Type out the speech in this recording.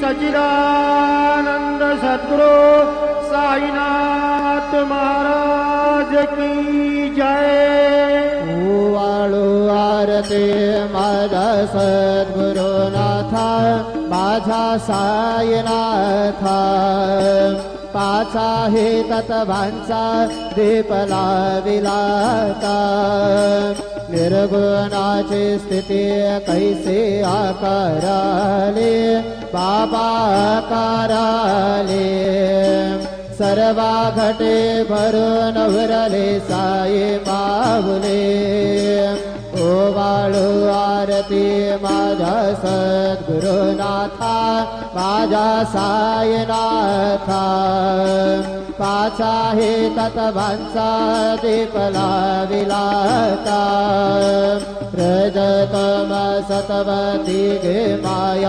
सच्चिदानंद सद्गुरु साईनाथ महाराज की जय। वाळू आरती माझा सद्गुरुनाथा माझा साईनाथा पाचा हे तत्वांचा दीप लाविलाता निर्गुणाची स्थिती कैसे आकाराले बाबा आकाराले सर्वा घटे भरून उरले साई माऊले ओ वाळू आरती माझा सद्गुरुनाथा माझा साईनाथा पाचा हे तत्वांचा दीप लाविलाता रजतम सतवती गे माया